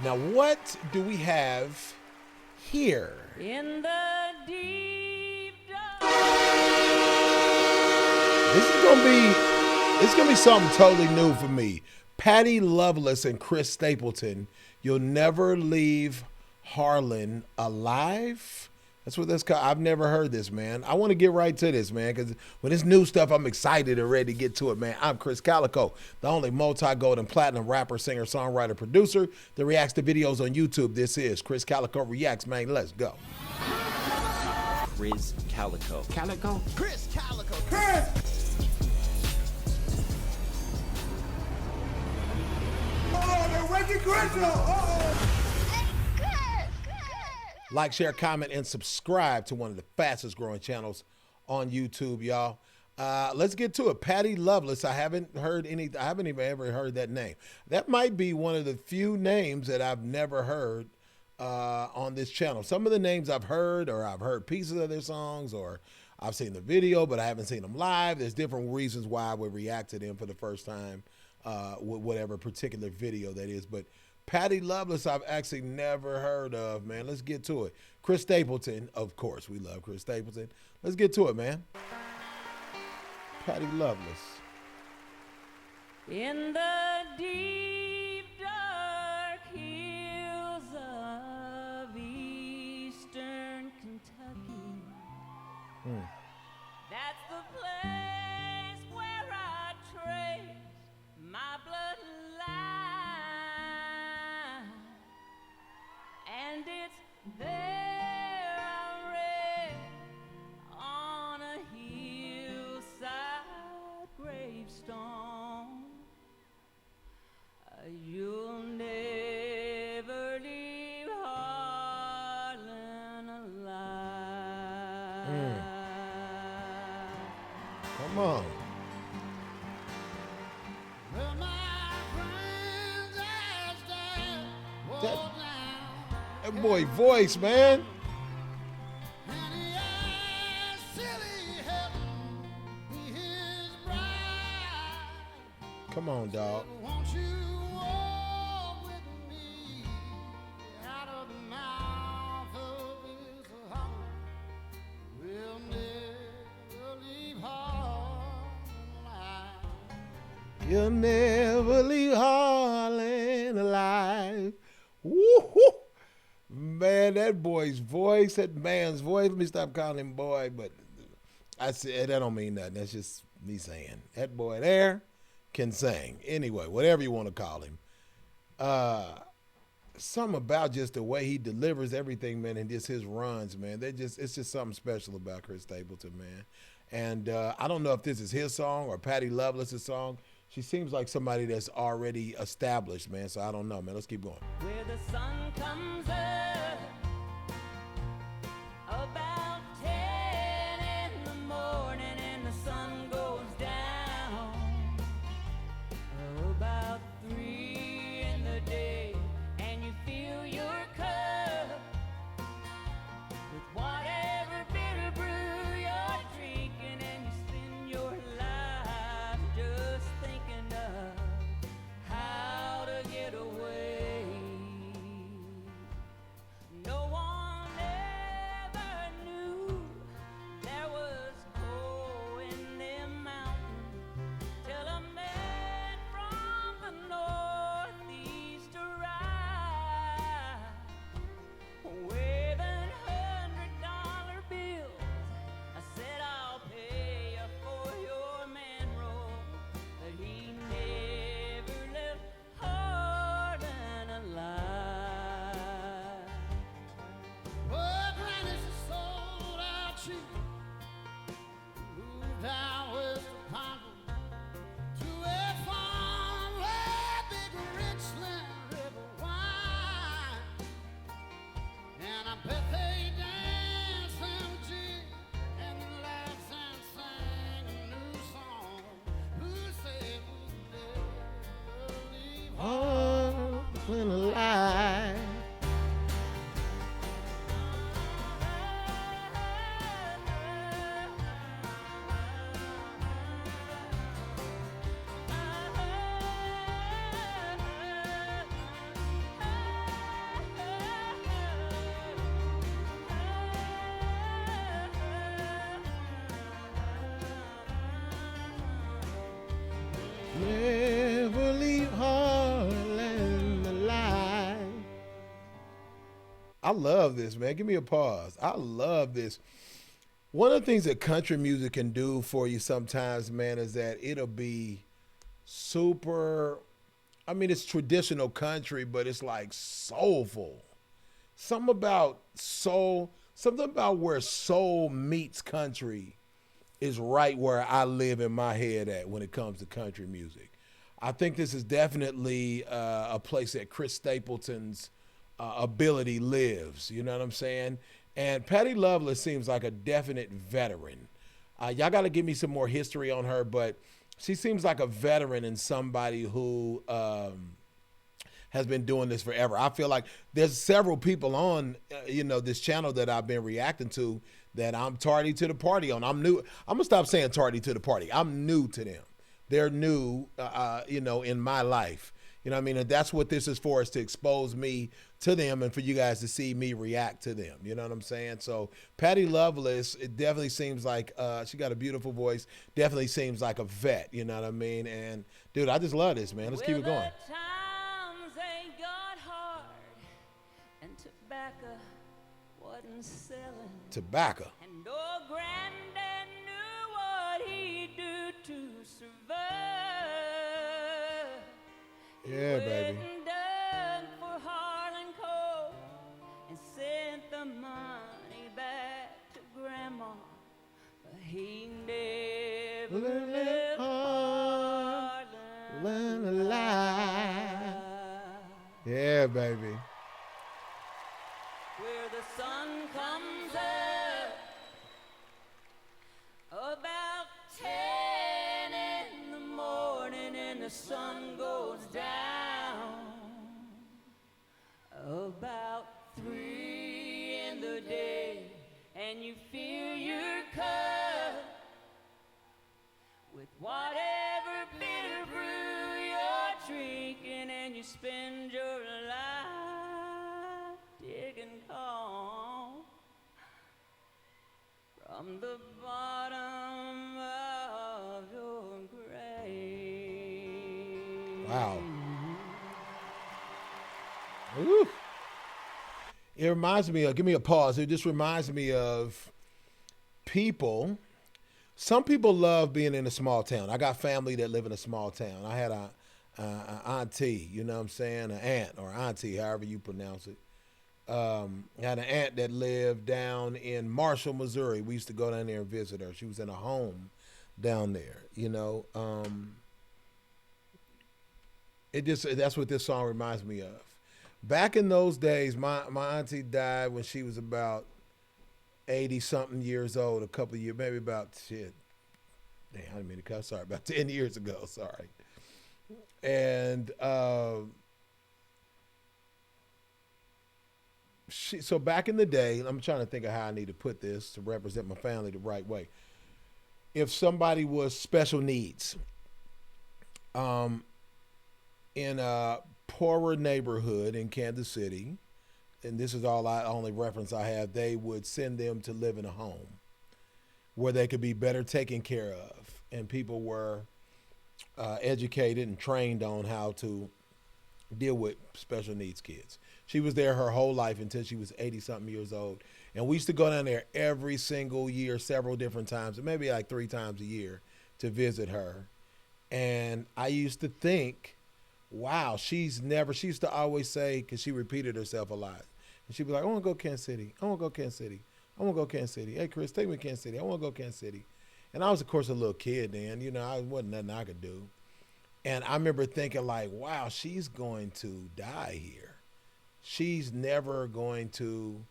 Now, what do we have here? In the deep dark. It's gonna be something totally new for me. Patty Loveless and Chris Stapleton. You'll never leave Harlan alive. That's what that's called. I've never heard this, man. I want to get right to this, man, because when it's new stuff, I'm excited and ready to get to it, man. I'm Chris Calico, the only multi-gold and platinum rapper, singer, songwriter, producer that reacts to videos on YouTube. This is Chris Calico Reacts, man. Let's go. Chris Calico. Calico? Chris Calico. Chris! Oh, they're waking Chris up! Uh-oh! Like, share, comment, and subscribe to one of the fastest growing channels on YouTube, y'all. Let's get to it. Patty Loveless. I haven't even ever heard that name. That might be one of the few names that I've never heard on this channel. Some of the names I've heard, or I've heard pieces of their songs, or I've seen the video, but I haven't seen them live. There's different reasons why I would react to them for the first time with whatever particular video that is. But Patty Loveless, I've actually never heard of, man. Let's get to it. Chris Stapleton, of course, we love Chris Stapleton. Let's get to it, man. Patty Loveless. In the deep dark hills of eastern Kentucky. That's the place where I trace my bloodline. And it's there I read on a hillside gravestone. You'll never leave Harlan alive. Come on. Well, my friends asked that That boy voice, man. and he asked, silly heaven, be his bride. Come on, dog. Won't you walk with me out of the mouth of his hunger? We'll never leave home alive. You'll never leave Harlan alive. Woo-hoo. Man, that boy's voice, that man's voice. Let me stop calling him boy, but I said that don't mean nothing. That's just me saying that boy there can sing. Anyway, whatever you want to call him. Something about just the way he delivers everything, man, and just his runs, man. It's just something special about Chris Stapleton, man. And I don't know if this is his song or Patty Loveless's song. She seems like somebody that's already established, man. So I don't know, man. Let's keep going. Where the sun comes up about 10 in the morning and the sun goes down about 3 in the day, and you fill your cup with whatever bitter brew you're drinking, and you spend your life just thinking of how to get away. No Never leave Harlan alive. I love this, man. Give me a pause. I love this. One of the things that country music can do for you sometimes, man, is that it'll be super. I mean, it's traditional country, but it's like soulful. Something about soul, something about where soul meets country is right where I live in my head at when it comes to country music. I think this is definitely a place that Chris Stapleton's ability lives. You know what I'm saying? And Patty Loveless seems like a definite veteran. Y'all got to give me some more history on her, but she seems like a veteran and somebody who has been doing this forever. I feel like there's several people on, this channel that I've been reacting to that I'm tardy to the party on. I'm new. I'm gonna stop saying tardy to the party. I'm new to them. They're new, in my life. You know what I mean? And that's what this is for, is to expose me to them and for you guys to see me react to them. You know what I'm saying? So Patty Loveless, it definitely seems like she got a beautiful voice. Definitely seems like a vet. You know what I mean? And, dude, I just love this, man. Let's keep it going. The times they got hard and tobacco wasn't selling. Tobacco. And old Granddad knew what he'd do to survive. Yeah, baby. Went dug for Harlan Coal and sent the money back to Grandma, but he never let Harlan alive. Yeah, baby. Where the sun comes up about 10 in the morning and the sun goes down about 3 in the day, and you fill your cup with whatever bitter brew you're drinking, and you spend your life digging coal from the bottom of your grave. Wow. Woo. It reminds me of, give me a pause. It just reminds me of people. Some people love being in a small town. I got family that live in a small town. I had a auntie, you know what I'm saying? An aunt or auntie, however you pronounce it. I had an aunt that lived down in Marshall, Missouri. We used to go down there and visit her. She was in a home down there, that's what this song reminds me of. Back in those days, my auntie died when she was about 80-something years old, a couple of years, maybe about, I didn't mean to cuss, sorry, about 10 years ago, sorry. And so back in the day, I'm trying to think of how I need to put this to represent my family the right way. If somebody was special needs, in a poorer neighborhood in Kansas City, and this is only reference I have, they would send them to live in a home where they could be better taken care of, and people were educated and trained on how to deal with special needs kids. She was there her whole life until she was 80-something years old. And we used to go down there every single year, several different times, maybe like 3 times a year, to visit her. And I used to think, wow, she used to always say, because she repeated herself a lot. And she'd be like, I want to go Kansas City. I want to go Kansas City. I want to go Kansas City. Hey, Chris, take me to Kansas City. I want to go Kansas City. And I was, of course, a little kid then. I wasn't nothing I could do. And I remember thinking like, wow, she's going to die here. She's never going to,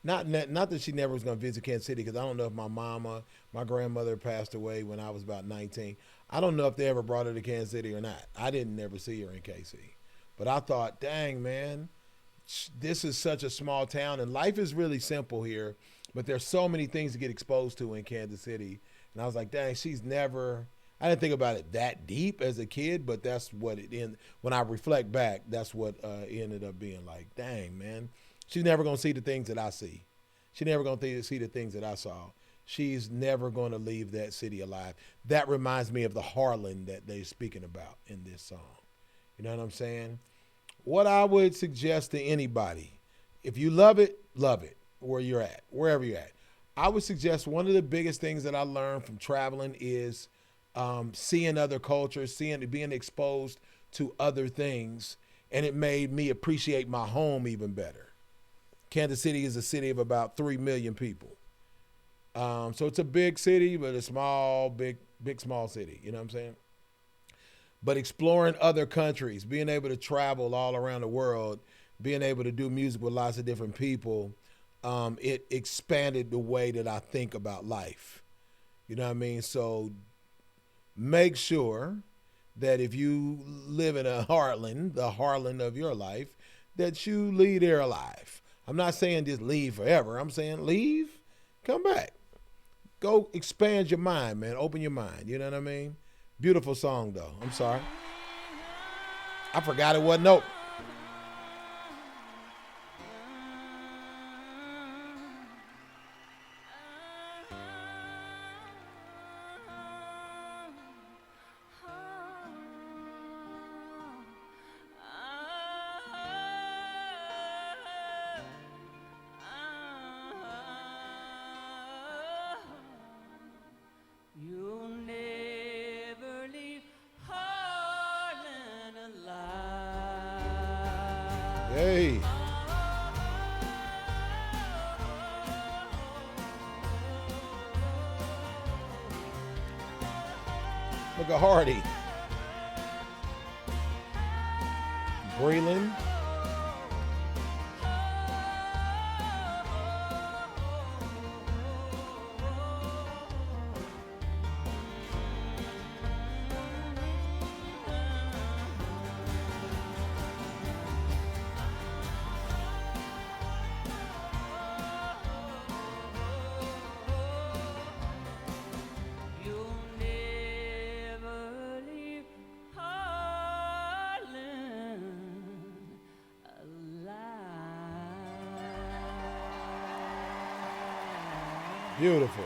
not that she never was going to visit Kansas City, because I don't know if my grandmother passed away when I was about 19. I don't know if they ever brought her to Kansas City or not. I didn't never see her in KC. But I thought, dang, man, this is such a small town, and life is really simple here, but there's so many things to get exposed to in Kansas City. And I was like, dang, I didn't think about it that deep as a kid, but that's what when I reflect back, that's what it ended up being like. Dang, man, she's never going to see the things that I see. She's never going to see the things that I saw. she's never going to leave that city alive. That reminds me of the Harlan that they're speaking about in this song. You know what I'm saying? What I would suggest to anybody, if you love it, where you're at, wherever you're at. I would suggest one of the biggest things that I learned from traveling is seeing other cultures, being exposed to other things, and it made me appreciate my home even better. Kansas City is a city of about 3 million people. So it's a big city, but a small city. You know what I'm saying? But exploring other countries, being able to travel all around the world, being able to do music with lots of different people, it expanded the way that I think about life. You know what I mean? So make sure that if you live in a Harlan, the Harlan of your life, that you leave there alive. I'm not saying just leave forever. I'm saying leave, come back. Go expand your mind, man. Open your mind. You know what I mean? Beautiful song, though. I'm sorry. I forgot it wasn't note. You'll never leave Harlan alive. Hey. Look at Hardy. Breland. You'll never leave Harlan alive. Beautiful.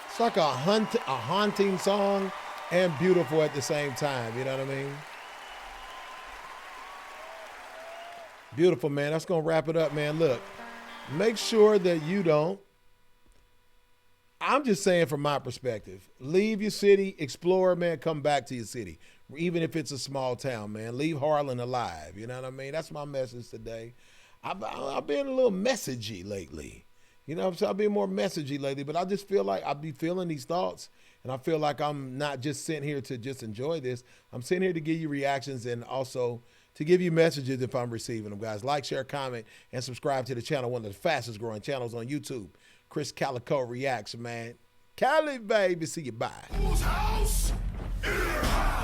It's like a haunting song and beautiful at the same time. You know what I mean? Beautiful, man. That's going to wrap it up, man. Look, make sure that you don't. I'm just saying from my perspective, leave your city, explore, man, come back to your city. Even if it's a small town, man, leave Harlan alive. You know what I mean? That's my message today. I've been a little messagey lately. You know what I'm saying? I've been more messagey lately, but I just feel like I be feeling these thoughts, and I feel like I'm not just sitting here to just enjoy this. I'm sitting here to give you reactions and also to give you messages if I'm receiving them, guys. Like, share, comment, and subscribe to the channel, one of the fastest growing channels on YouTube. Chris Calico Reacts, man. Cali, baby. See you. Bye. Whose house? In your house.